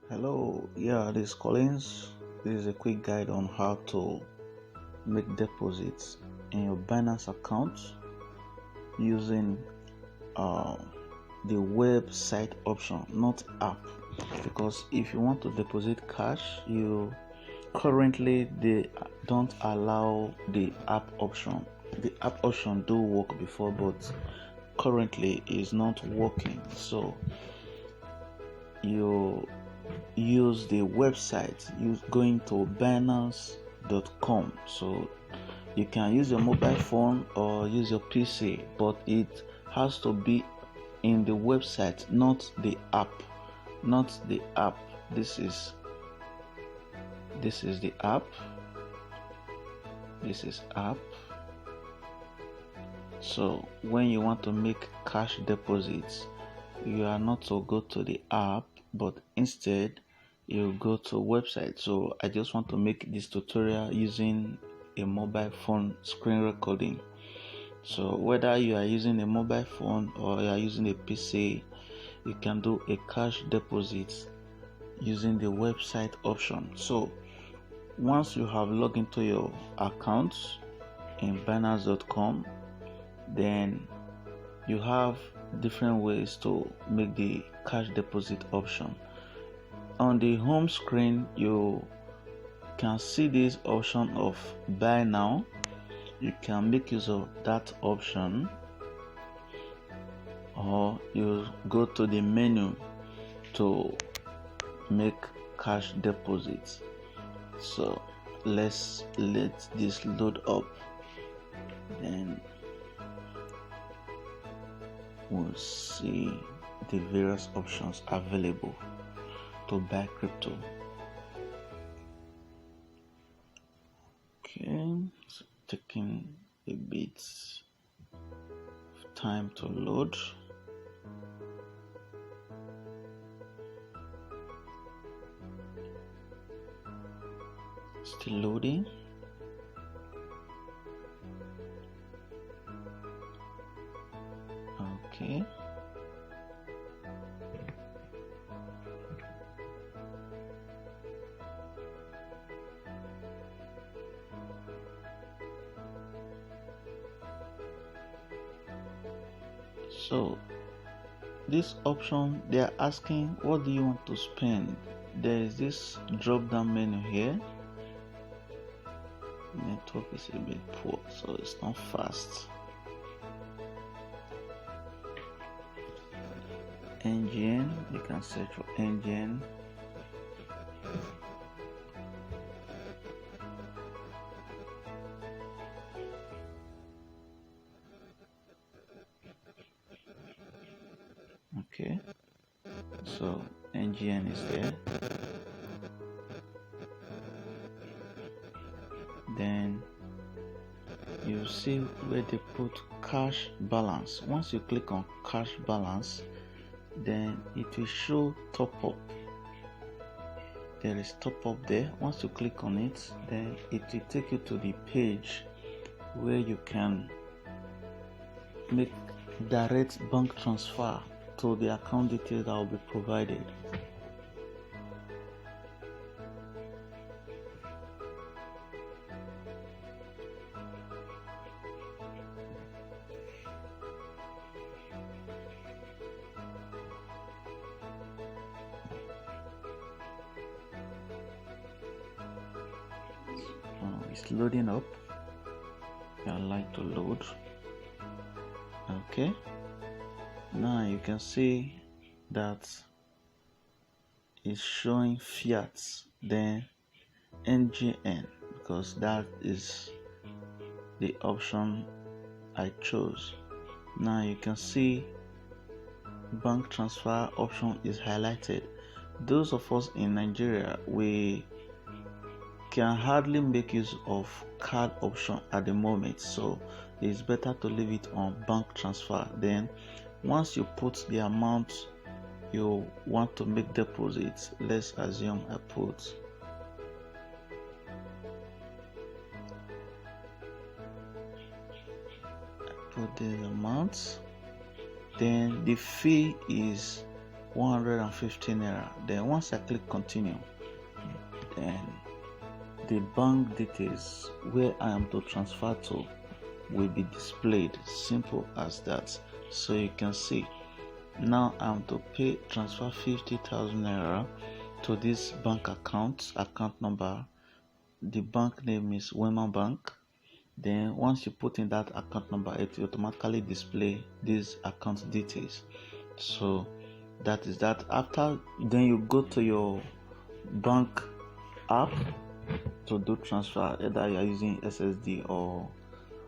Hello, yeah, this is Collins. This is a quick guide on how to make deposits in your Binance account using uh, the website option, not app. Because if you want to deposit cash, they don't allow the app option. The app option do work before, but currently is not working. So you use the website, going to Binance.com. So you can use your mobile phone or use your PC, but it has to be in the website, not the app. Not the app. This is the app. This is app. So when you want to make cash deposits, you are not to go to the app, but instead you go to website. So I just want to make this tutorial using a mobile phone screen recording. So whether you are using a mobile phone or you are using a PC, you can do a cash deposit using the website option. So once you have logged into your account in Binance.com, then you have different ways to make the cash deposit option. On the home screen, you can see this option of buy now. You can make use of that option, or you go to the menu to make cash deposits. So let's let this load up, then we'll see the various options available to buy crypto. Okay, so taking a bit of time to load. Still loading. Okay. So this option, they are asking what do you want to spend. There is this drop down menu here. Network is a bit poor, so it's not fast. Engine, you can search for engine. Okay, so NGN is there. Then you see where they put cash balance. Once you click on cash balance, then it will show top up. There is top up there. Once you click on it, then it will take you to the page where you can make direct bank transfer to the account details that will be provided. It's loading up. I like to load. Okay, now you can see that it's showing fiat, then NGN, because that is the option I chose. Now you can see bank transfer option is highlighted. Those of us in Nigeria, we can hardly make use of card option at the moment, so it's better to leave it on bank transfer. Then once you put the amount you want to make deposits, let's assume I put the amount, then the fee is 150 naira. Then once I click continue, then the bank details where I am to transfer to will be displayed. Simple as that. So you can see now I'm to transfer 50,000 naira to this bank account number. The bank name is Wema Bank. Then once you put in that account number, it will automatically display these account details. So that is that. After then you go to your bank app to do transfer, either you are using SSD or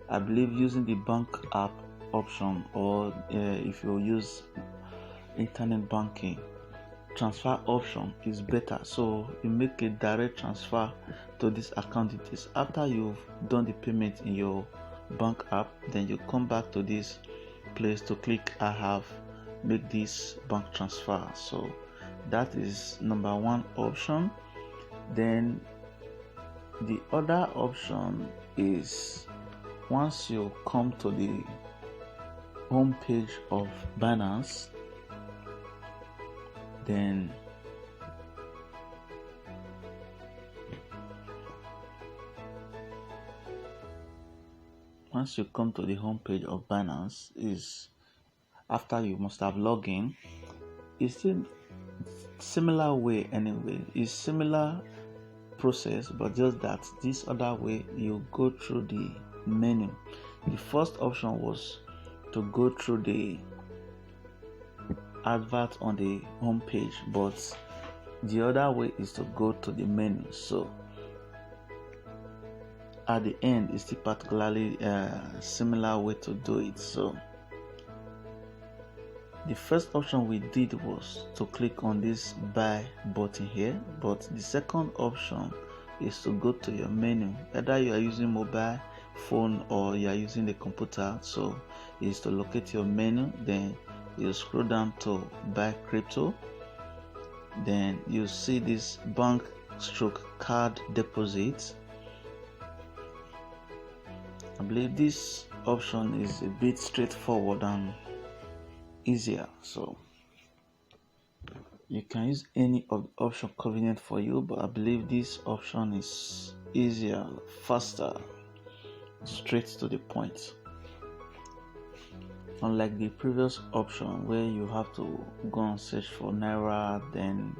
I believe using the bank app option, or if you use internet banking, transfer option is better. So you make a direct transfer to this account details. After you've done the payment in your bank app, then you come back to this place to click I have make this bank transfer. So that is number one option. Then the other option is once you come to the home page of Binance, then once you come to the home page of Binance, is after you must have logged in. It's still similar way anyway. It's similar process, but just that this other way you go through the menu. The first option was to go through the advert on the home page, but the other way is to go to the menu. So at the end it's still particularly similar way to do it. So the first option we did was to click on this buy button here, but the second option is to go to your menu. Either you are using mobile phone or you are using the computer, so is to locate your menu. Then you scroll down to buy crypto, then you see this bank stroke card deposit. I believe this option is a bit straightforward and easier, so you can use any of the option convenient for you, but I believe this option is easier, faster, straight to the point, unlike the previous option where you have to go and search for naira, then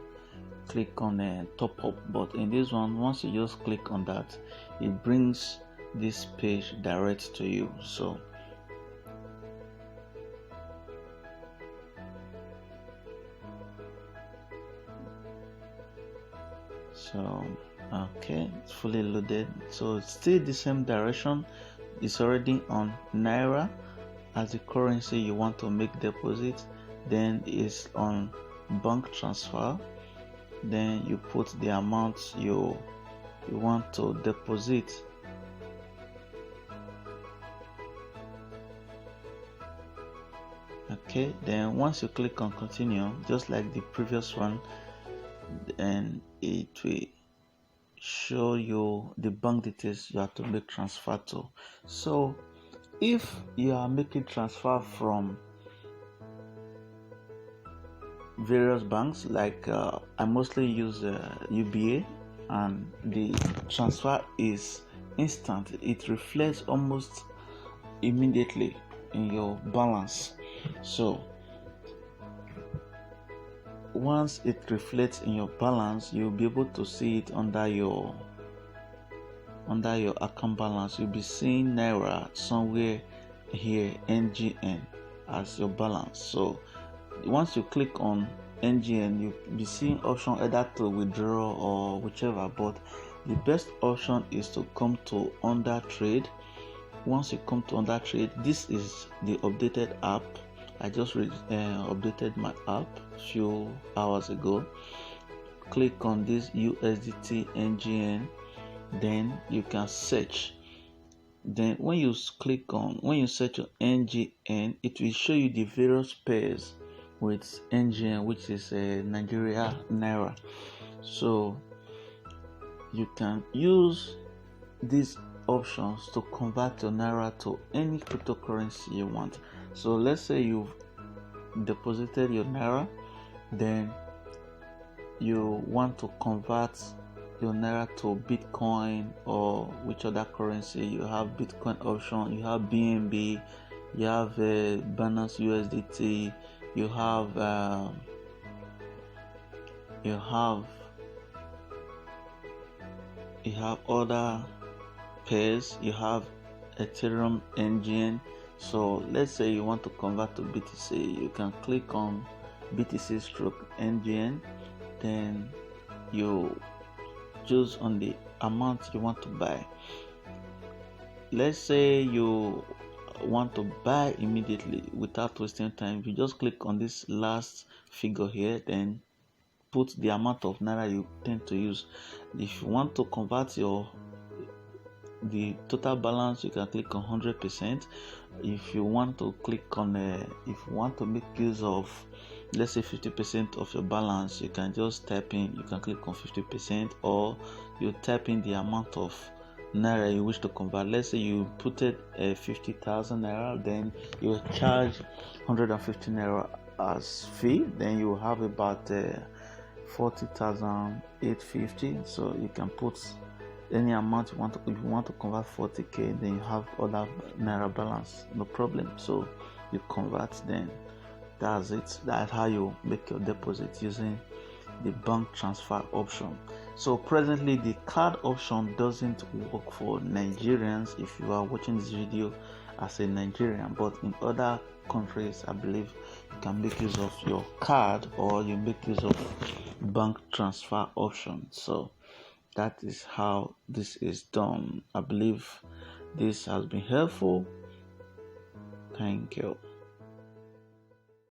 click on a top up. But in this one, once you just click on that, it brings this page direct to you. So okay, it's fully loaded. So it's still the same direction. It's already on naira as the currency you want to make deposit. Then it's on bank transfer. Then you put the amount you want to deposit. Okay, then once you click on continue, just like the previous one, then it will show you the bank details you have to make transfer to. So if you are making transfer from various banks, like I mostly use UBA, and the transfer is instant. It reflects almost immediately in your balance. So once it reflects in your balance, you'll be able to see it under your account balance. You'll be seeing naira somewhere here, NGN, as your balance. So once you click on NGN, you'll be seeing option either to withdraw or whichever, but the best option is to come to under trade. Once you come to under trade, this is the updated app. I just updated my app a few hours ago. Click on this USDT NGN, then you can search. Then when you search on NGN, it will show you the various pairs with NGN, which is Nigeria Naira. So you can use these options to convert your Naira to any cryptocurrency you want. So let's say you've deposited your Naira, then you want to convert your naira to Bitcoin or which other currency. You have Bitcoin option, you have BNB, you have Binance USDT, you have you have you have other pairs, you have Ethereum engine. So let's say you want to convert to BTC, you can click on BTC stroke engine, then you choose on the amount you want to buy. Let's say you want to buy immediately without wasting time. You just click on this last figure here, then put the amount of naira you tend to use. If you want to convert the total balance, you can click on 100%. If you want to click on if you want to make use of, let's say, 50% of your balance, you can just type in, you can click on 50%, or you type in the amount of naira you wish to convert. Let's say you put it 50,000 naira, then you charge 150 naira as fee, then you have about 40,850. So you can put any amount you want to. If you want to convert 40k, then you have other naira balance, no problem. So you convert, then that's it. That's how you make your deposit using the bank transfer option. So presently the card option doesn't work for Nigerians if you are watching this video as a Nigerian, but in other countries I believe you can make use of your card, or you make use of bank transfer option. So that is how this is done. I believe this has been helpful. Thank you.